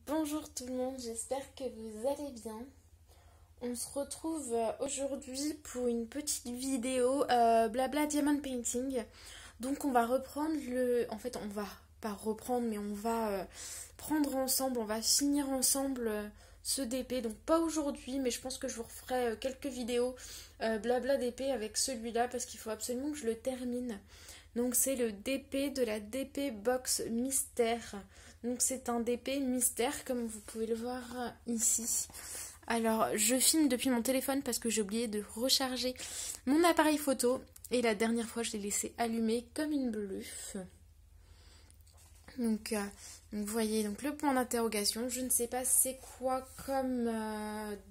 Bonjour tout le monde, j'espère que vous allez bien. On se retrouve aujourd'hui pour une petite vidéo blabla diamond painting. Donc on va reprendre le... En fait on va pas reprendre mais on va prendre ensemble, on va finir ensemble ce DP. Donc pas aujourd'hui mais je pense que je vous referai quelques vidéos blabla DP avec celui-là parce qu'il faut absolument que je le termine. Donc c'est le DP de la DP Box Mystère. Donc c'est un DP mystère comme vous pouvez le voir ici. Alors je filme depuis mon téléphone parce que j'ai oublié de recharger mon appareil photo. Et la dernière fois je l'ai laissé allumé comme une bluffe. Donc vous voyez donc le point d'interrogation. Je ne sais pas c'est quoi comme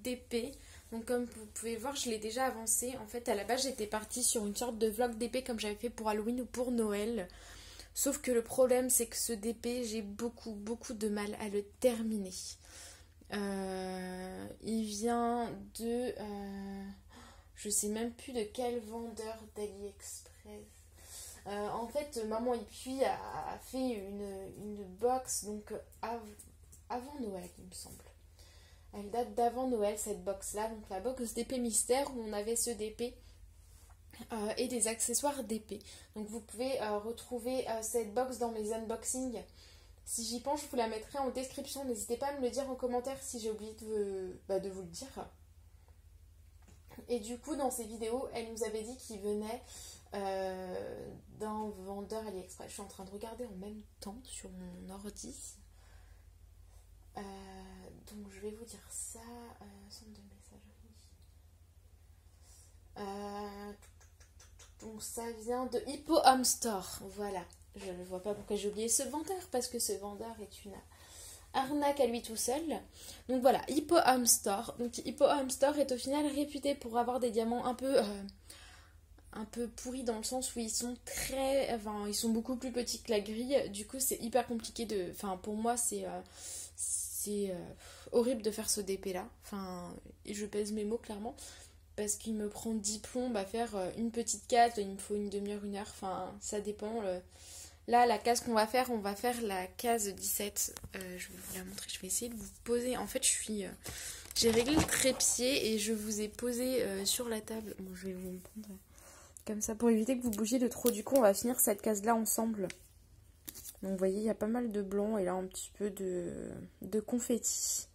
DP. Donc comme vous pouvez voir, je l'ai déjà avancé. En fait, à la base, j'étais partie sur une sorte de vlog DP comme j'avais fait pour Halloween ou pour Noël. Sauf que le problème, c'est que ce DP, j'ai beaucoup de mal à le terminer. Il vient de... je sais même plus de quel vendeur d'AliExpress. En fait, Maman et puis a fait une box donc avant Noël, il me semble. Elle date d'avant Noël, cette box-là. Donc la box DP Mystère où on avait ce DP et des accessoires DP. Donc vous pouvez retrouver cette box dans mes unboxings. Si j'y pense, je vous la mettrai en description. N'hésitez pas à me le dire en commentaire si j'ai oublié de vous le dire. Et du coup, dans ces vidéos, elle nous avait dit qu'il venait d'un vendeur AliExpress. Je suis en train de regarder en même temps sur mon ordi. Donc je vais vous dire ça. Centre de messagerie. Donc ça vient de Hippo Home Store. Voilà. Je ne vois pas pourquoi j'ai oublié ce vendeur. Parce que ce vendeur est une arnaque à lui tout seul. Donc voilà, Hippo Home Store. Donc Hippo Home Store est au final réputé pour avoir des diamants un peu pourris dans le sens où ils sont ils sont beaucoup plus petits que la grille. Du coup c'est hyper compliqué de... Enfin pour moi c'est horrible de faire ce DP là. Et je pèse mes mots clairement. Parce qu'il me prend 10 plombs à faire une petite case. Il me faut une demi-heure, une heure. Ça dépend. Là, la case qu'on va faire, on va faire la case 17. Je vais vous la montrer. Je vais essayer de vous poser. En fait, j'ai réglé le trépied et je vous ai posé sur la table. Bon, je vais vous prendre comme ça pour éviter que vous bougiez de trop. Du coup, on va finir cette case-là ensemble. Donc vous voyez, il y a pas mal de blanc et là un petit peu de confetti.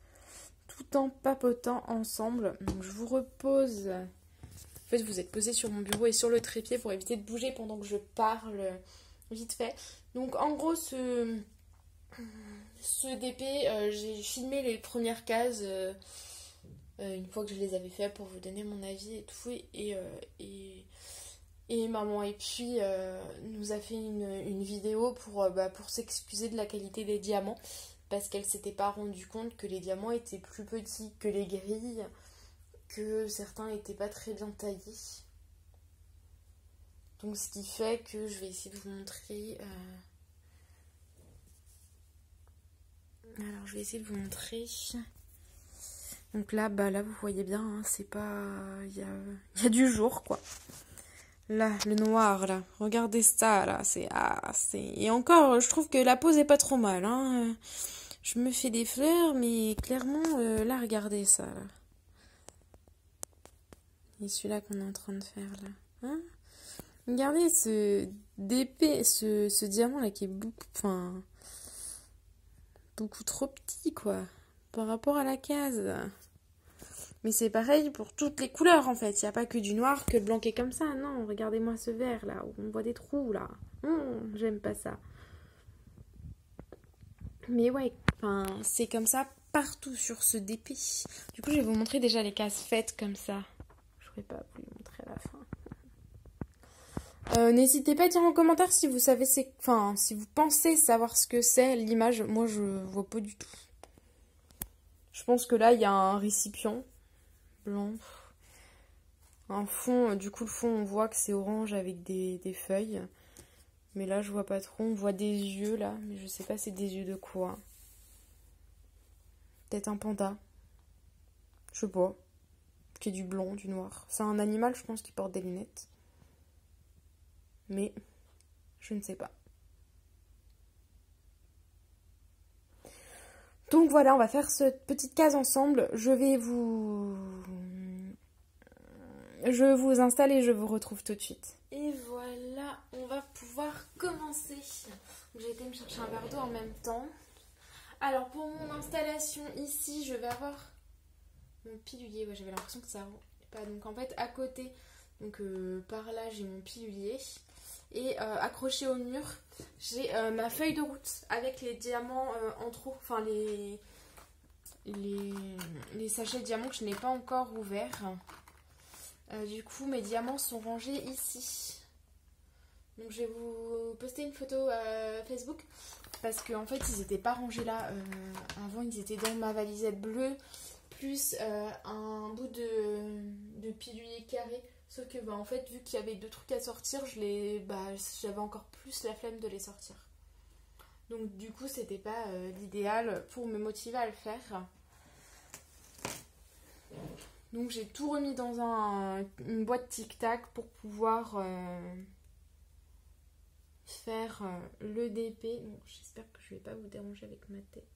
Tout en papotant ensemble. Donc je vous repose. En fait, vous êtes posé sur mon bureau et sur le trépied pour éviter de bouger pendant que je parle vite fait. Donc en gros, ce DP, j'ai filmé les premières cases une fois que je les avais fait pour vous donner mon avis et tout. Et Maman et puis nous a fait une vidéo pour s'excuser de la qualité des diamants parce qu'elle s'était pas rendue compte que les diamants étaient plus petits que les grilles, que certains n'étaient pas très bien taillés. Donc ce qui fait que je vais essayer de vous montrer... Alors je vais essayer de vous montrer... Donc là, là vous voyez bien, hein, c'est pas... Il y a du jour quoi. Là, le noir, là. Regardez ça, là. Et encore, je trouve que la pose est pas trop mal, hein. Je me fais des fleurs, mais clairement, là, regardez ça, là. Et celui-là qu'on est en train de faire, là. Hein? Regardez ce DP, ce diamant-là qui est beaucoup trop petit, quoi. Par rapport à la case. Mais c'est pareil pour toutes les couleurs en fait. Il n'y a pas que du noir, que le blanc qui est comme ça. Non, regardez-moi ce vert là, où on voit des trous là. J'aime pas ça. Mais ouais, c'est comme ça partout sur ce DP. Du coup, je vais vous montrer déjà les cases faites comme ça. Je ne pourrais pas vous les montrer à la fin. N'hésitez pas à dire en commentaire si vous savez si vous pensez savoir ce que c'est l'image. Moi, je vois pas du tout. Je pense que là, il y a un récipient blanc. Un fond, du coup le fond on voit que c'est orange avec des feuilles. Mais là je vois pas trop, on voit des yeux là, mais je sais pas c'est des yeux de quoi. Peut-être un panda. Je sais pas. Qui est du blanc, du noir. C'est un animal je pense qui porte des lunettes. Mais je ne sais pas. Donc voilà, on va faire cette petite case ensemble. Je vous installe et je vous retrouve tout de suite. Et voilà, on va pouvoir commencer. J'ai été me chercher un verre d'eau en même temps. Alors pour mon installation ici, je vais avoir mon pilulier. Ouais, j'avais l'impression que ça pas. Donc en fait à côté, donc par là j'ai mon pilulier. Et accroché au mur, j'ai ma feuille de route avec les diamants en trop. Enfin les sachets de diamants que je n'ai pas encore ouverts. Du coup mes diamants sont rangés ici. Donc je vais vous poster une photo Facebook. Parce qu'en fait ils n'étaient pas rangés là. Avant ils étaient dans ma valisette bleue. Plus un bout de pilulier carré. Sauf que en fait vu qu'il y avait 2 trucs à sortir, j'avais encore plus la flemme de les sortir. Donc du coup c'était pas l'idéal pour me motiver à le faire. Donc j'ai tout remis dans une boîte tic-tac pour pouvoir faire le DP. Bon, j'espère que je vais pas vous déranger avec ma tête.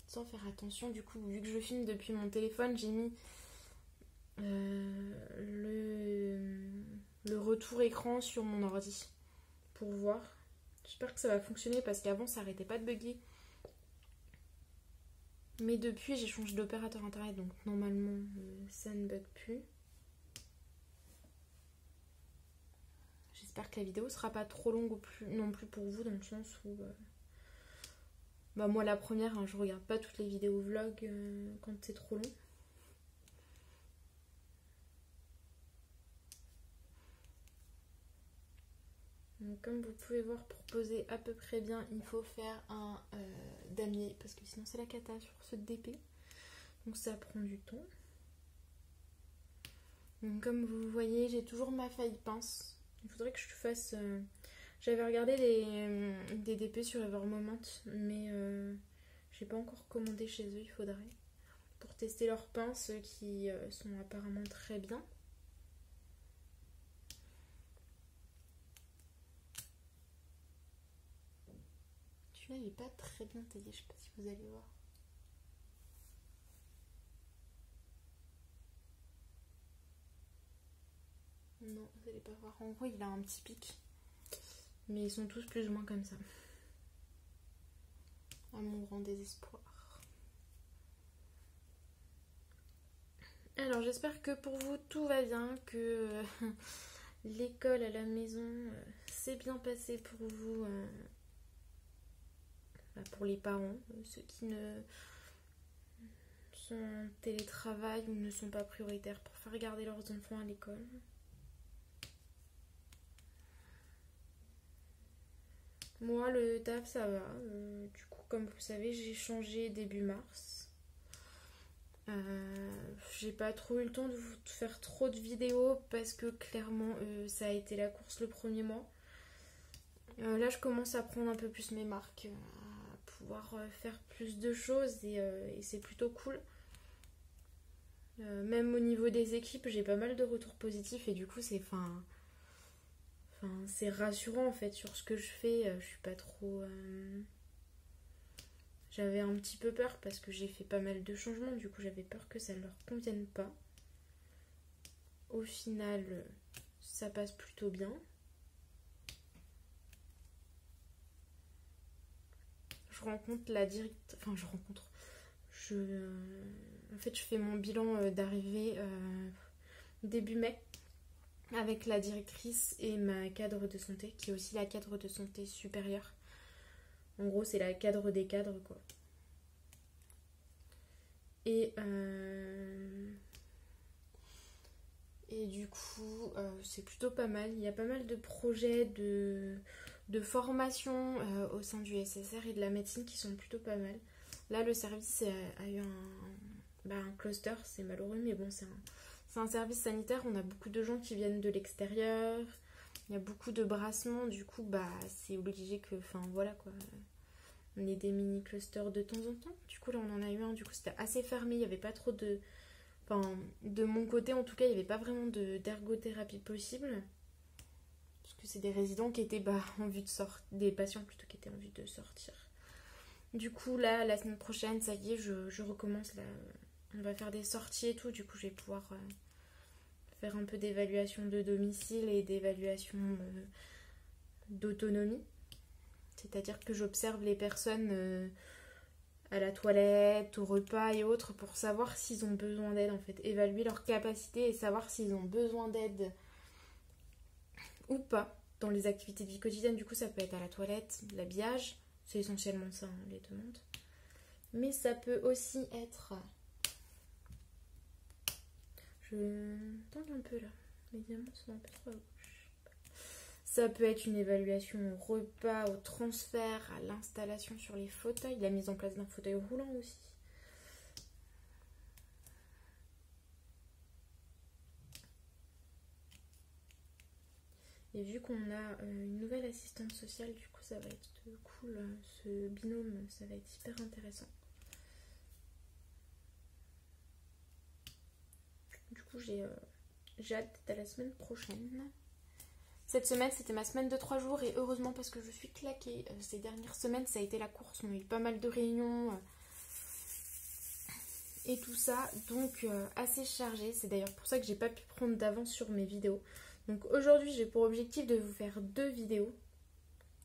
Sans faire attention, du coup vu que je filme depuis mon téléphone, j'ai mis le retour écran sur mon ordi pour voir. J'espère que ça va fonctionner parce qu'avant ça arrêtait pas de bugger. Mais depuis j'ai changé d'opérateur internet donc normalement ça ne bug plus. J'espère que la vidéo sera pas trop longue non plus pour vous dans le sens où moi la première je regarde pas toutes les vidéos vlog quand c'est trop long. Donc, comme vous pouvez voir, pour poser à peu près bien, il faut faire un damier parce que sinon c'est la cata sur ce DP. Donc ça prend du temps. Donc, comme vous voyez, j'ai toujours ma faille pince. Il faudrait que je fasse... J'avais regardé des DP sur Evermoment, mais j'ai pas encore commandé chez eux, il faudrait. Pour tester leurs pinces qui sont apparemment très bien. Celui-là il est pas très bien taillé, je sais pas si vous allez voir. Non, vous allez pas voir. En gros, il a un petit pic. Mais ils sont tous plus ou moins comme ça. À mon grand désespoir. Alors, j'espère que pour vous, tout va bien. Que l'école à la maison s'est bien passé pour vous. Pour les parents. Ceux qui ne sont en télétravail ou ne sont pas prioritaires pour faire garder leurs enfants à l'école. Moi, le taf, ça va. Du coup, comme vous savez, j'ai changé début mars. J'ai pas trop eu le temps de vous faire trop de vidéos parce que clairement, ça a été la course le premier mois. Là, je commence à prendre un peu plus mes marques, à pouvoir faire plus de choses et c'est plutôt cool. Même au niveau des équipes, j'ai pas mal de retours positifs et du coup, c'est rassurant en fait sur ce que je fais. Je suis pas trop. J'avais un petit peu peur parce que j'ai fait pas mal de changements. Du coup, j'avais peur que ça ne leur convienne pas. Au final, ça passe plutôt bien. En fait, je fais mon bilan d'arrivée début mai avec la directrice et ma cadre de santé, qui est aussi la cadre de santé supérieure. En gros, c'est la cadre des cadres, quoi. Et du coup, c'est plutôt pas mal. Il y a pas mal de projets de formation au sein du SSR et de la médecine qui sont plutôt pas mal. Là, le service a eu un cluster, c'est malheureux, mais bon, c'est un service sanitaire. On a beaucoup de gens qui viennent de l'extérieur. Il y a beaucoup de brassements, du coup, c'est obligé que, voilà quoi. On ait des mini clusters de temps en temps. Du coup, là, on en a eu un. Du coup, c'était assez fermé. Il n'y avait pas trop de... de mon côté, en tout cas, il n'y avait pas vraiment d'ergothérapie possible. Parce que c'est des résidents qui étaient en vue de sortir. Des patients plutôt qui étaient en vue de sortir. Du coup, là, la semaine prochaine, ça y est, je recommence. Là, on va faire des sorties et tout. Du coup, je vais pouvoir faire un peu d'évaluation de domicile et d'évaluation d'autonomie. C'est-à-dire que j'observe les personnes à la toilette, au repas et autres pour savoir s'ils ont besoin d'aide en fait. Évaluer leur capacité et savoir s'ils ont besoin d'aide ou pas dans les activités de vie quotidienne. Du coup, ça peut être à la toilette, l'habillage. C'est essentiellement ça, hein, les demandes. Mais ça peut aussi être... Je tente un peu là. Les diamants sont un peu trop à gauche. Ça peut être une évaluation au repas, au transfert, à l'installation sur les fauteuils, la mise en place d'un fauteuil roulant aussi. Et vu qu'on a une nouvelle assistante sociale, du coup ça va être cool, ce binôme, ça va être hyper intéressant. Du coup j'ai hâte d'être à la semaine prochaine. Cette semaine c'était ma semaine de 3 jours et heureusement parce que je suis claquée. Ces dernières semaines ça a été la course, on a eu pas mal de réunions et tout ça, donc assez chargé. C'est d'ailleurs pour ça que j'ai pas pu prendre d'avance sur mes vidéos. Donc aujourd'hui j'ai pour objectif de vous faire 2 vidéos.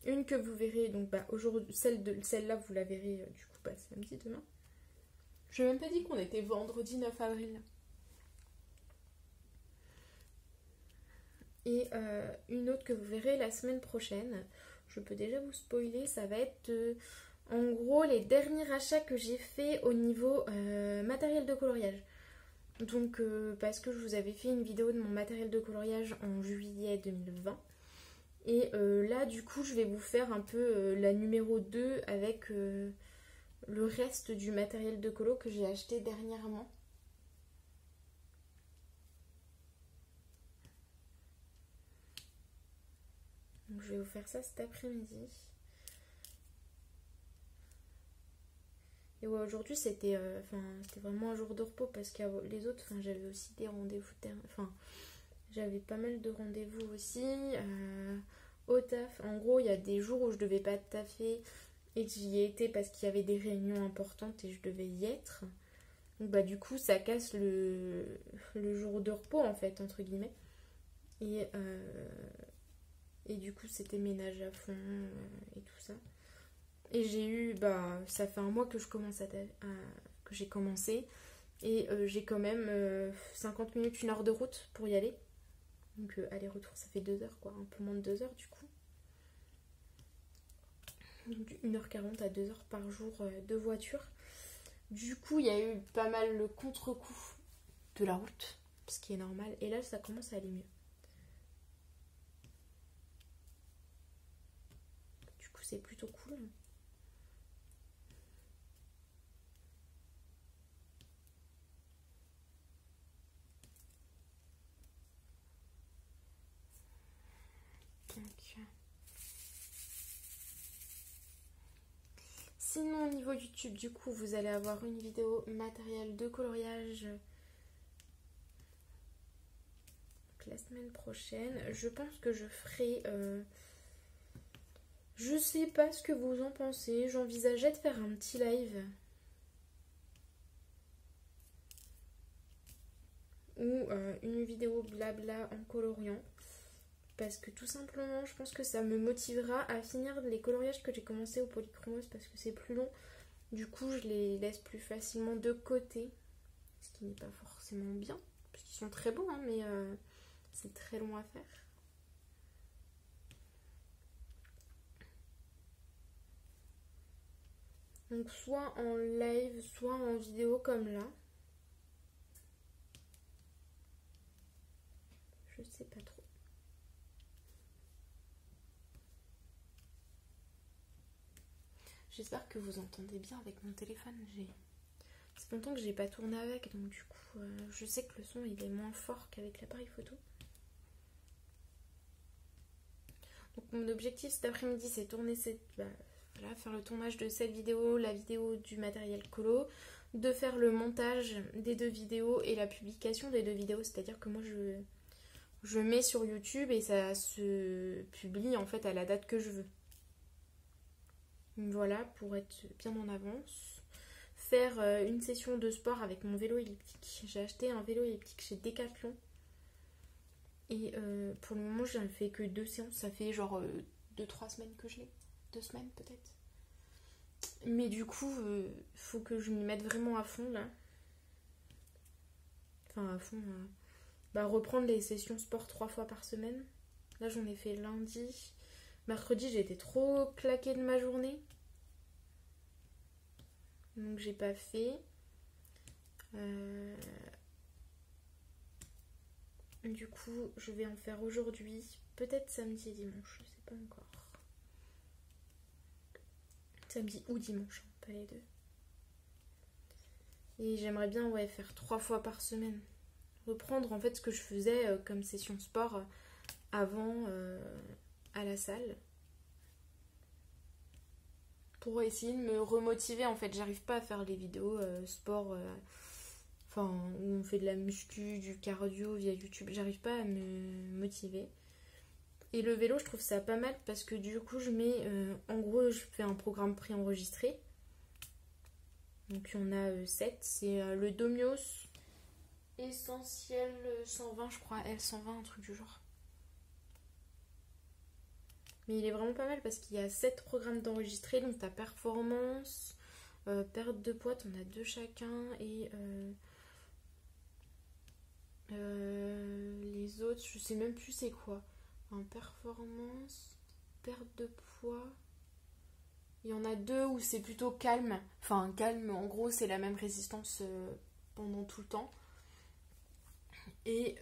Une que vous verrez, donc bah aujourd'hui, celle-là vous la verrez du coup bah, samedi demain. Je n'ai même pas dit qu'on était vendredi 9 avril. Et une autre que vous verrez la semaine prochaine. Je peux déjà vous spoiler, ça va être en gros les derniers achats que j'ai fait au niveau matériel de coloriage. Donc parce que je vous avais fait une vidéo de mon matériel de coloriage en juillet 2020. Et là du coup je vais vous faire un peu la numéro 2 avec le reste du matériel de colo que j'ai acheté dernièrement. Donc je vais vous faire ça cet après-midi. Et ouais, aujourd'hui c'était vraiment un jour de repos parce que les autres, j'avais aussi des rendez-vous, j'avais pas mal de rendez-vous aussi au taf. En gros, il y a des jours où je devais pas taffer et que j'y ai été parce qu'il y avait des réunions importantes et je devais y être. Donc bah du coup, ça casse le jour de repos en fait, entre guillemets. Et du coup, c'était ménage à fond et tout ça. Et j'ai eu, bah, ça fait un mois que je commence que j'ai commencé. Et j'ai quand même 50 minutes, 1 heure de route pour y aller. Donc aller-retour, ça fait 2 heures, quoi. Un peu moins de 2 heures, du coup. Donc 1h40 à 2 heures par jour de voiture. Du coup, il y a eu pas mal le contre-coup de la route, ce qui est normal. Et là, ça commence à aller mieux. Du coup, c'est plutôt cool. Sinon au niveau YouTube, du coup, vous allez avoir une vidéo matériel de coloriage la semaine prochaine. Je pense que je ferai... je sais pas ce que vous en pensez. J'envisageais de faire un petit live. Ou une vidéo blabla en coloriant. Parce que tout simplement, je pense que ça me motivera à finir les coloriages que j'ai commencé au polychromos parce que c'est plus long. Du coup, je les laisse plus facilement de côté. Ce qui n'est pas forcément bien. Parce qu'ils sont très beaux, hein, mais c'est très long à faire. Donc soit en live, soit en vidéo comme là. Je sais pas trop. J'espère que vous entendez bien avec mon téléphone. C'est longtemps que j'ai pas tourné avec, donc du coup, je sais que le son il est moins fort qu'avec l'appareil photo. Donc mon objectif cet après-midi, c'est tourner faire le tournage de cette vidéo, la vidéo du matériel colo, de faire le montage des 2 vidéos et la publication des 2 vidéos. C'est-à-dire que moi, je mets sur YouTube et ça se publie en fait à la date que je veux. Donc voilà, pour être bien en avance. Faire une session de sport avec mon vélo elliptique. J'ai acheté un vélo elliptique chez Decathlon. Et pour le moment, je n'ai fait que 2 séances. Ça fait genre 2-3 semaines que je l'ai. 2 semaines peut-être. Mais du coup, faut que je m'y mette vraiment à fond là. Enfin, à fond. Reprendre les sessions sport 3 fois par semaine. Là, j'en ai fait lundi. Mercredi, j'ai été trop claquée de ma journée. Donc, j'ai pas fait. Du coup, je vais en faire aujourd'hui. Peut-être samedi et dimanche. Je sais pas encore. Samedi ou dimanche, hein, pas les deux. Et j'aimerais bien faire 3 fois par semaine. Reprendre en fait ce que je faisais comme session sport avant à la salle. Pour essayer de me remotiver en fait. J'arrive pas à faire les vidéos sport où on fait de la muscu, du cardio via YouTube. J'arrive pas à me motiver. Et le vélo, je trouve ça pas mal parce que du coup, je mets... en gros, je fais un programme préenregistré. Donc, il y en a 7. C'est le Domios Essentiel 120, je crois. L120, un truc du genre. Mais il est vraiment pas mal parce qu'il y a 7 programmes d'enregistrés. Donc, t'as performance, perte de poids, t'en as 2 chacun. Et les autres, je sais même plus c'est quoi. Performance, perte de poids. Il y en a 2 où c'est plutôt calme. Enfin, calme, en gros, c'est la même résistance pendant tout le temps. Et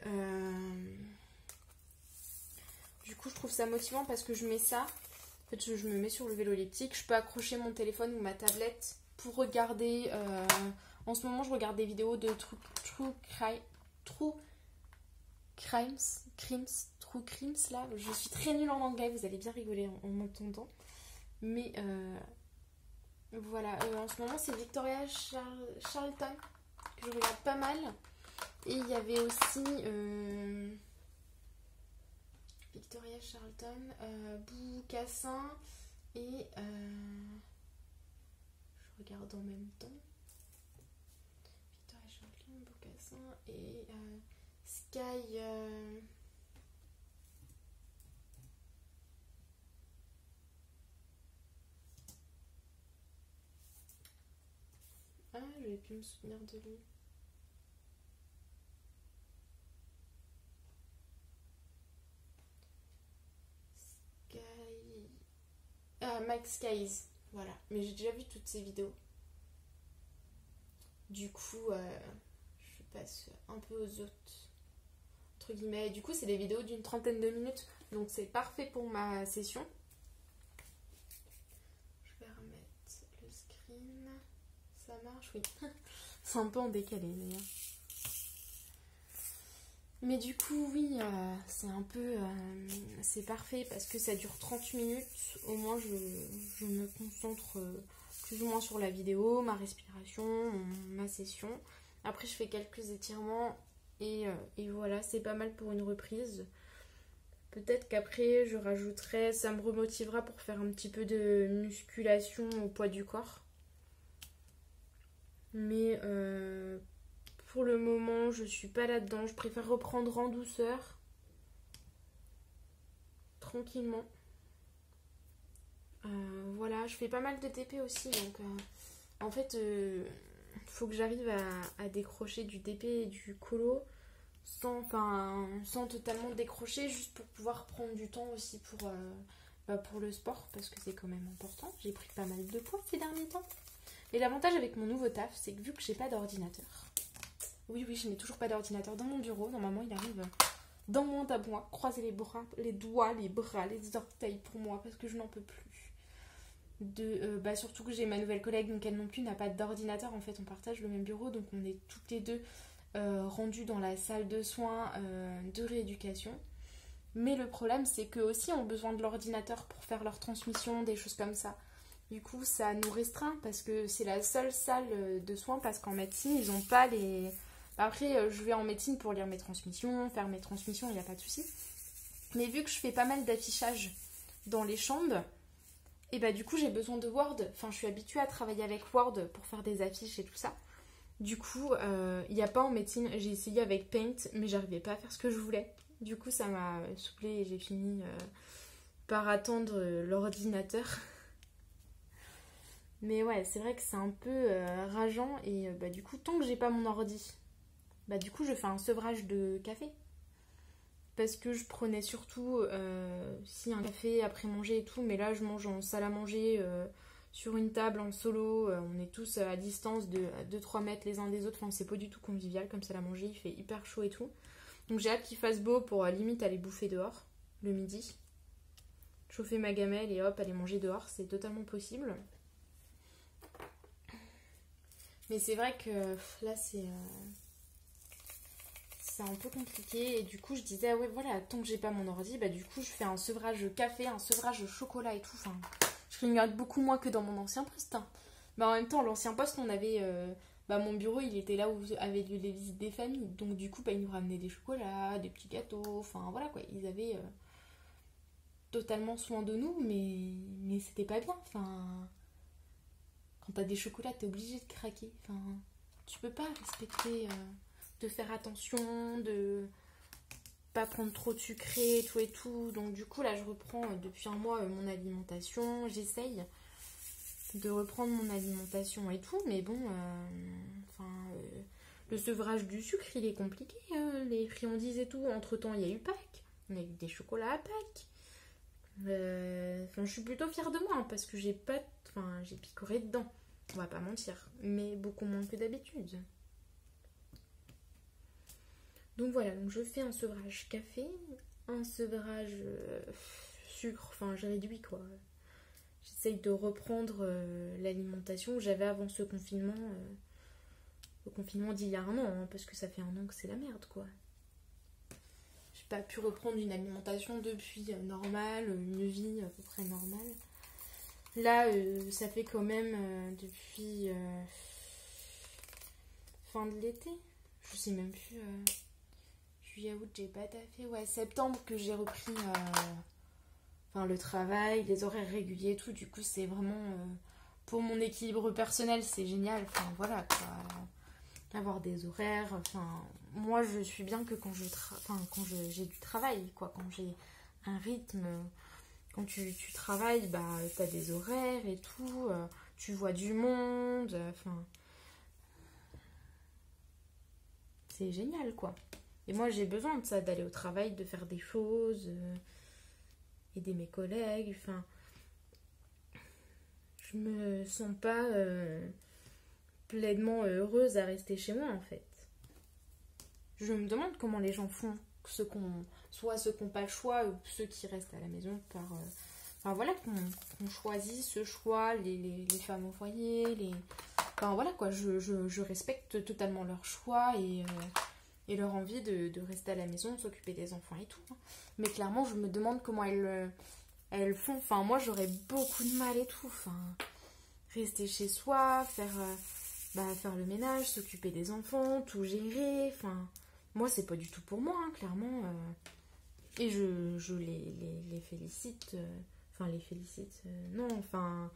du coup, je trouve ça motivant parce que je mets ça. En fait, je me mets sur le vélo elliptique. Je peux accrocher mon téléphone ou ma tablette pour regarder. En ce moment, je regarde des vidéos de True Crimes là. Je suis très nulle en anglais, vous allez bien rigoler en m'entendant. Mais voilà, en ce moment c'est Victoria Charlton que je regarde pas mal. Et il y avait aussi Victoria Charlton, Boucassin et je regarde en même temps. Victoria Charlton, Boucassin et Sky. Je vais plus me souvenir de lui. Max Skies. Voilà. Mais j'ai déjà vu toutes ces vidéos. Du coup, je passe un peu aux autres. Entre guillemets. Du coup, c'est des vidéos d'une trentaine de minutes. Donc, c'est parfait pour ma session. Je vais remettre le screen. Ça marche, oui. C'est un peu en décalé d'ailleurs. Mais du coup, oui, c'est un peu... c'est parfait parce que ça dure 30 minutes. Au moins, je me concentre plus ou moins sur la vidéo, ma respiration, ma session. Après, je fais quelques étirements et voilà, c'est pas mal pour une reprise. Peut-être qu'après, je rajouterai... Ça me remotivera pour faire un petit peu de musculation au poids du corps. Mais pour le moment, je suis pas là-dedans. Je préfère reprendre en douceur. Tranquillement. Voilà, je fais pas mal de TP aussi. Donc, en fait, faut que j'arrive à décrocher du TP et du colo sans totalement décrocher, juste pour pouvoir prendre du temps aussi pour le sport, parce que c'est quand même important. J'ai pris pas mal de poids ces derniers temps. Et l'avantage avec mon nouveau taf, c'est que vu que j'ai pas d'ordinateur, oui, je n'ai toujours pas d'ordinateur dans mon bureau, normalement il arrive dans mon tabouin, croiser les bras, les doigts, les bras, les orteils pour moi, parce que je n'en peux plus. Surtout que j'ai ma nouvelle collègue, donc elle non plus n'a pas d'ordinateur, en fait on partage le même bureau, donc on est toutes les deux rendues dans la salle de soins de rééducation. Mais le problème, c'est qu'eux aussi ont besoin de l'ordinateur pour faire leur transmission, des choses comme ça. Du coup, ça nous restreint parce que c'est la seule salle de soins, parce qu'en médecine, ils n'ont pas les... Après, je vais en médecine pour lire mes transmissions, faire mes transmissions, il n'y a pas de souci. Mais vu que je fais pas mal d'affichage dans les chambres, Et bah du coup j'ai besoin de Word, enfin je suis habituée à travailler avec Word pour faire des affiches et tout ça. Du coup, il n'y a pas en médecine, j'ai essayé avec Paint, mais j'arrivais pas à faire ce que je voulais. Du coup ça m'a saoulée et j'ai fini par attendre l'ordinateur. Mais ouais, c'est vrai que c'est un peu rageant et bah du coup tant que j'ai pas mon ordi, bah du coup je fais un sevrage de café. Parce que je prenais surtout si un café après manger et tout, mais là je mange en salle à manger sur une table en solo, on est tous à distance de 2-3 mètres les uns des autres, enfin c'est pas du tout convivial comme salle à manger, il fait hyper chaud et tout. Donc j'ai hâte qu'il fasse beau pour limite aller bouffer dehors le midi, chauffer ma gamelle et hop aller manger dehors, c'est totalement possible. Mais c'est vrai que là c'est un peu compliqué et du coup je disais ah ouais voilà tant que j'ai pas mon ordi bah du coup je fais un sevrage café, un sevrage chocolat et tout, enfin je grignote beaucoup moins que dans mon ancien poste hein. Bah en même temps l'ancien poste on avait bah mon bureau il était là où avaient lieu les visites des familles donc du coup bah ils nous ramenaient des chocolats, des petits gâteaux, enfin voilà quoi, ils avaient totalement soin de nous mais c'était pas bien, enfin quand t'as des chocolats t'es obligé de craquer, enfin tu peux pas respecter de faire attention, de pas prendre trop de sucré, tout et tout. Donc du coup là je reprends depuis un mois mon alimentation, j'essaye de reprendre mon alimentation et tout, mais bon, le sevrage du sucre il est compliqué, les friandises et tout. Entre temps il y a eu Pâques, on a eu des chocolats à Pâques. Je suis plutôt fière de moi hein, parce que j'ai picoré dedans, on va pas mentir, mais beaucoup moins que d'habitude. Donc voilà, donc je fais un sevrage café, un sevrage sucre, enfin je réduis quoi. J'essaye de reprendre l'alimentation que j'avais avant ce confinement. Le confinement d'il y a un an, hein, parce que ça fait un an que c'est la merde quoi. J'ai pas pu reprendre une alimentation depuis normale, une vie à peu près normale. Là, ça fait quand même depuis fin de l'été, je sais même plus... juillet, août, j'ai pas taffé. Ouais, septembre que j'ai repris le travail, les horaires réguliers et tout. Du coup, c'est vraiment pour mon équilibre personnel, c'est génial. Enfin, voilà quoi. Avoir des horaires. Enfin, moi, je suis bien que quand j'ai du travail, quoi. Quand j'ai un rythme. Quand tu travailles, bah, t'as des horaires et tout. Tu vois du monde. Enfin. C'est génial, quoi. Et moi, j'ai besoin de ça, d'aller au travail, de faire des choses, aider mes collègues. Enfin, je me sens pas pleinement heureuse à rester chez moi, en fait. Je me demande comment les gens font, soit ceux qui n'ont pas le choix, ou ceux qui restent à la maison enfin voilà, qu'on choisit ce choix, les femmes au foyer, enfin voilà quoi, je respecte totalement leur choix et leur envie de rester à la maison, de s'occuper des enfants et tout. Mais clairement, je me demande comment elles font. Enfin, moi, j'aurais beaucoup de mal et tout. Enfin, rester chez soi, faire le ménage, s'occuper des enfants, tout gérer. Enfin, moi, c'est pas du tout pour moi, hein, clairement. Et je les félicite. Les félicite. Non, enfin,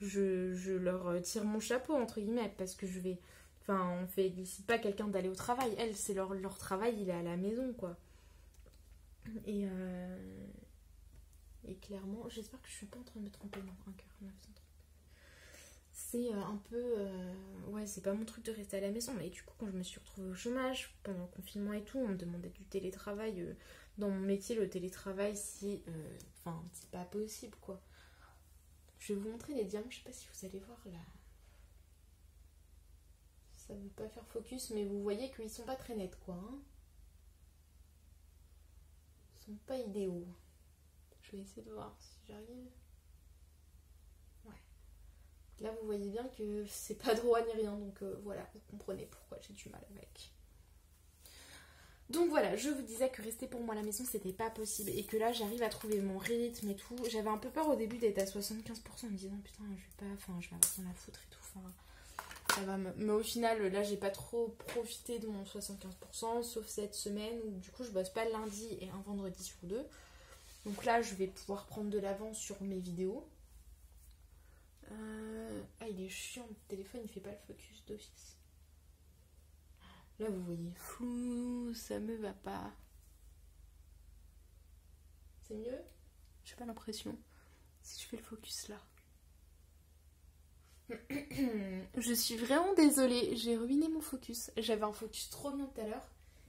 je leur tire mon chapeau, entre guillemets, parce que je vais... Enfin, on félicite pas quelqu'un d'aller au travail. Elle, c'est leur travail, il est à la maison, quoi. Et clairement, j'espère que je suis pas en train de me tromper. Non, un cœur, 930. C'est un peu... ouais, c'est pas mon truc de rester à la maison. Mais du coup, quand je me suis retrouvée au chômage, pendant le confinement et tout, on me demandait du télétravail. Dans mon métier, le télétravail, c'est pas possible, quoi. Je vais vous montrer les diamants, je sais pas si vous allez voir là. Ça veut pas faire focus, mais vous voyez qu'ils sont pas très nets, quoi. Hein. Ils sont pas idéaux. Je vais essayer de voir si j'arrive. Ouais. Là, vous voyez bien que c'est pas droit ni rien, donc voilà, vous comprenez pourquoi j'ai du mal avec. Donc voilà, je vous disais que rester pour moi à la maison, c'était pas possible et que là, j'arrive à trouver mon rythme et tout. J'avais un peu peur au début d'être à 75% en me disant putain, je vais avoir rien à foutre et tout. Ça va, mais au final, là, j'ai pas trop profité de mon 75%, sauf cette semaine où du coup, je bosse pas le lundi et un vendredi sur deux. Donc là, je vais pouvoir prendre de l'avance sur mes vidéos. Ah, il est chiant, le téléphone, il fait pas le focus d'office. Là, vous voyez flou, ça me va pas. C'est mieux? J'ai pas l'impression. Si je fais le focus là. Je suis vraiment désolée, j'ai ruiné mon focus. J'avais un focus trop bien tout à l'heure.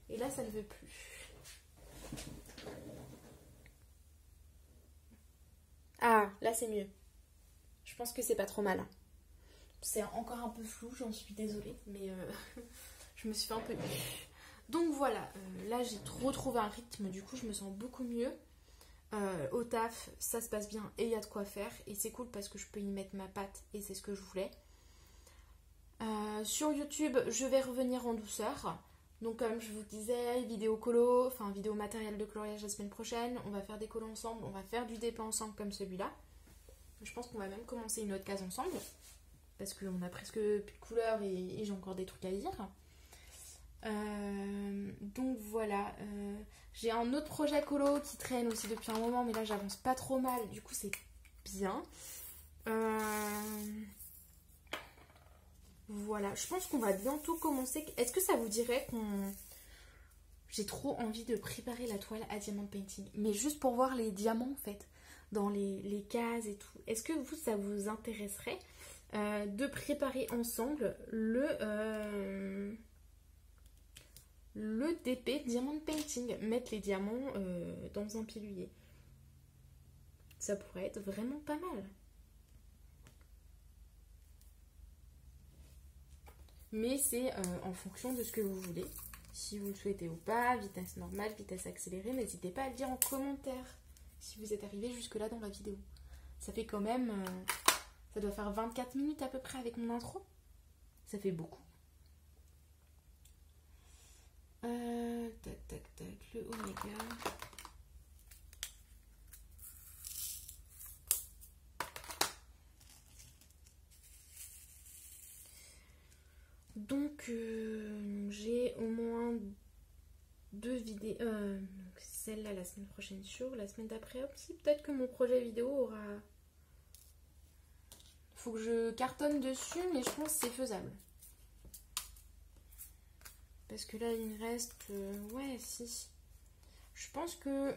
Et là, ça ne veut plus. Ah, là, c'est mieux. Je pense que c'est pas trop mal. C'est encore un peu flou, j'en suis désolée. Mais je me suis fait un peu... Donc voilà, là, j'ai retrouvé un rythme. Du coup, je me sens beaucoup mieux. Au taf, ça se passe bien et il y a de quoi faire. Et c'est cool parce que je peux y mettre ma patte et c'est ce que je voulais. Sur YouTube, je vais revenir en douceur. Donc comme je vous disais, vidéo colo, enfin vidéo matériel de coloriage la semaine prochaine. On va faire des colos ensemble, on va faire du dépôt ensemble comme celui-là. Je pense qu'on va même commencer une autre case ensemble. Parce qu'on a presque plus de couleurs et j'ai encore des trucs à lire. Donc voilà, j'ai un autre projet colo qui traîne aussi depuis un moment, mais là j'avance pas trop mal, du coup c'est bien. Voilà, je pense qu'on va bientôt commencer. Est-ce que ça vous dirait qu'on... J'ai trop envie de préparer la toile à diamant painting, mais juste pour voir les diamants en fait, dans les cases et tout. Est-ce que vous, ça vous intéresserait de préparer ensemble le DP Diamond Painting, mettre les diamants dans un pilulier. Ça pourrait être vraiment pas mal. Mais c'est en fonction de ce que vous voulez. Si vous le souhaitez ou pas, vitesse normale, vitesse accélérée, n'hésitez pas à le dire en commentaire si vous êtes arrivé jusque là dans la vidéo. Ça fait quand même... ça doit faire 24 minutes à peu près avec mon intro. Ça fait beaucoup. Tac, tac, tac, le Oméga. Donc, j'ai au moins 2 vidéos. Celle-là la semaine prochaine sur, la semaine d'après aussi. Peut-être que mon projet vidéo aura... Faut que je cartonne dessus, mais je pense que c'est faisable. Parce que là, il me reste... ouais, si. Je pense que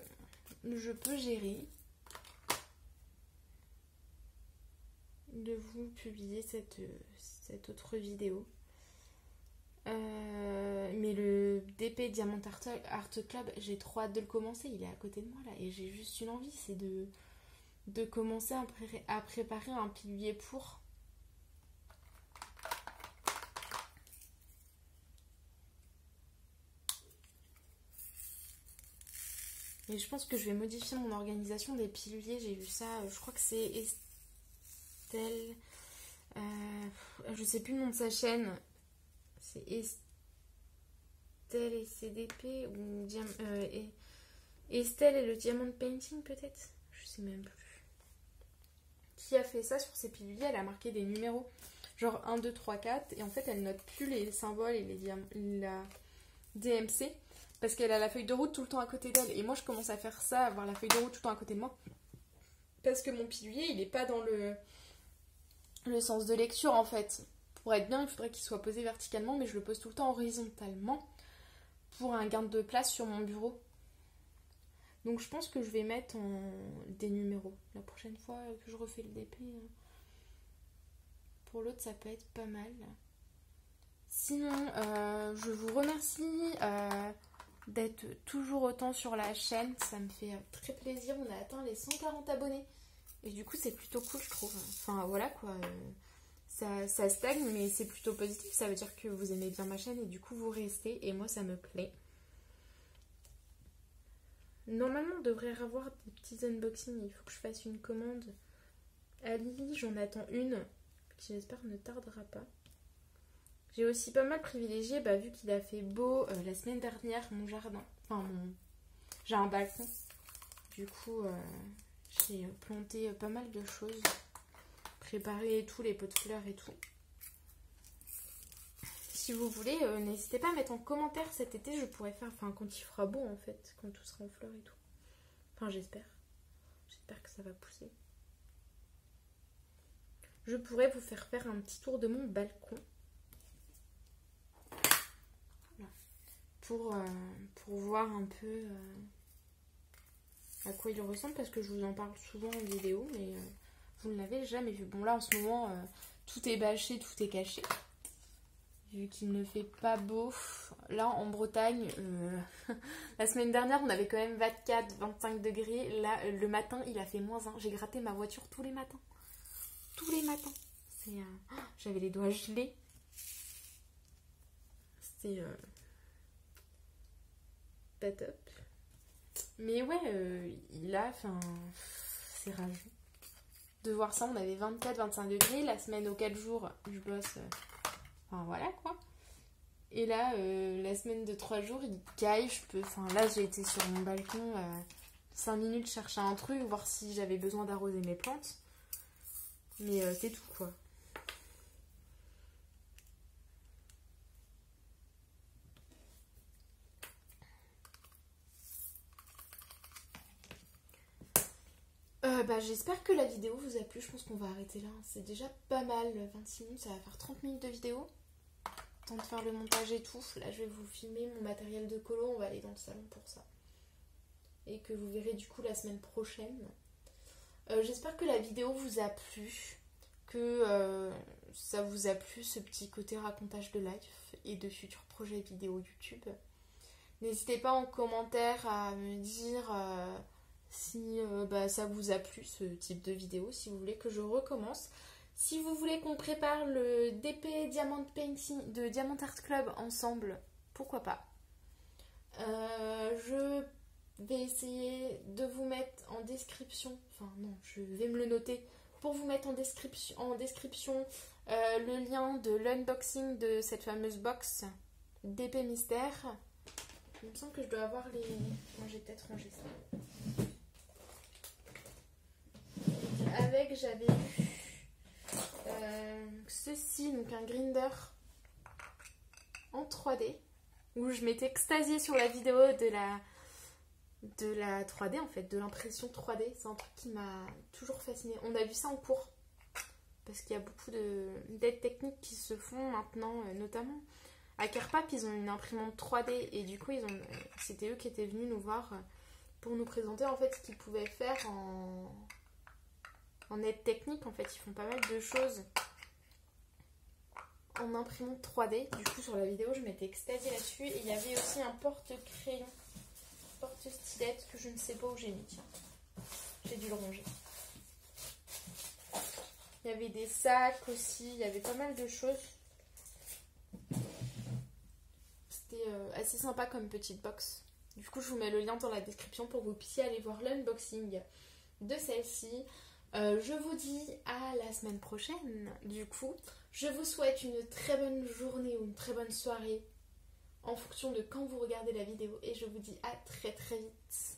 je peux gérer de vous publier cette autre vidéo. Mais le DP Diamant Art Club, j'ai trop hâte de le commencer. Il est à côté de moi là. Et j'ai juste une envie, c'est de commencer à préparer un pilulier pour... Et je pense que je vais modifier mon organisation des piluliers. J'ai vu ça, je crois que c'est Estelle. Je sais plus le nom de sa chaîne. C'est Estelle et CDP ou Estelle et le Diamond Painting peut-être. Je sais même plus. Qui a fait ça sur ses piluliers? Elle a marqué des numéros. Genre 1, 2, 3, 4. Et en fait, elle note plus les symboles et la DMC. Parce qu'elle a la feuille de route tout le temps à côté d'elle. Et moi, je commence à faire ça, avoir la feuille de route tout le temps à côté de moi. Parce que mon pilulier, il n'est pas dans le sens de lecture, en fait. Pour être bien, il faudrait qu'il soit posé verticalement, mais je le pose tout le temps horizontalement pour un gain de place sur mon bureau. Donc, je pense que je vais mettre des numéros. La prochaine fois que je refais le DP, pour l'autre, ça peut être pas mal. Sinon, je vous remercie... d'être toujours autant sur la chaîne, ça me fait très plaisir. On a atteint les 140 abonnés et du coup c'est plutôt cool, je trouve. Enfin voilà quoi, ça stagne mais c'est plutôt positif, ça veut dire que vous aimez bien ma chaîne et du coup vous restez et moi ça me plaît. Normalement on devrait avoir des petits unboxings, il faut que je fasse une commande. Ali, j'en attends une qui j'espère ne tardera pas. J'ai aussi pas mal privilégié, vu qu'il a fait beau la semaine dernière, mon jardin. Enfin, j'ai un balcon. Du coup, j'ai planté pas mal de choses. Préparé tous les pots de fleurs et tout. Si vous voulez, n'hésitez pas à mettre en commentaire cet été. Je pourrais faire, quand il fera beau en fait, quand tout sera en fleurs et tout. Enfin, j'espère. J'espère que ça va pousser. je pourrais vous faire faire un petit tour de mon balcon. Voilà. Pour voir un peu à quoi il ressemble, parce que je vous en parle souvent en vidéo, mais vous ne l'avez jamais vu. Bon, là en ce moment, tout est bâché, tout est caché. Vu qu'il ne fait pas beau. Là en Bretagne, la semaine dernière on avait quand même 24-25 degrés. Là le matin il a fait -1. J'ai gratté ma voiture tous les matins. Tous les matins. J'avais les doigts gelés. C'était pas top. Mais ouais, c'est rageant. De voir ça, on avait 24-25 degrés. La semaine aux 4 jours, je bosse. Enfin voilà quoi. Et là, la semaine de 3 jours, il caille. Là, j'ai été sur mon balcon 5 minutes chercher un truc, voir si j'avais besoin d'arroser mes plantes. Mais c'est tout quoi. J'espère que la vidéo vous a plu. Je pense qu'on va arrêter là. C'est déjà pas mal. 26 minutes, ça va faire 30 minutes de vidéo. Temps de faire le montage et tout. Là, je vais vous filmer mon matériel de colo. On va aller dans le salon pour ça. Et que vous verrez du coup la semaine prochaine. J'espère que la vidéo vous a plu. Que ça vous a plu, ce petit côté racontage de life et de futurs projets vidéo YouTube. N'hésitez pas en commentaire à me dire si ça vous a plu ce type de vidéo, si vous voulez que je recommence. Si vous voulez qu'on prépare le DP Diamond Painting de Diamond Art Club ensemble, pourquoi pas. Je vais essayer de vous mettre en description, je vais me le noter pour vous mettre en description le lien de l'unboxing de cette fameuse box d'épée mystère. Il me semble que je dois avoir les... Moi j'ai peut-être rangé ça. Avec, j'avais eu ceci, donc un grinder en 3D, où je m'étais extasiée sur la vidéo de la 3D en fait, de l'impression 3D. C'est un truc qui m'a toujours fascinée. On a vu ça en cours, parce qu'il y a beaucoup d'aides techniques qui se font maintenant, notamment à Kerpap, ils ont une imprimante 3D et du coup c'était eux qui étaient venus nous voir pour nous présenter en fait ce qu'ils pouvaient faire en aide technique. En fait, ils font pas mal de choses en imprimante 3D. Du coup, sur la vidéo, je m'étais extasiée là-dessus. Et il y avait aussi un porte-crayon, porte-stylette que je ne sais pas où j'ai mis. Tiens, j'ai dû le ranger. Il y avait des sacs aussi, il y avait pas mal de choses. C'était assez sympa comme petite box. Du coup, je vous mets le lien dans la description pour que vous puissiez aller voir l'unboxing de celle-ci. Je vous dis à la semaine prochaine. Du coup, je vous souhaite une très bonne journée ou une très bonne soirée en fonction de quand vous regardez la vidéo. Et je vous dis à très très vite.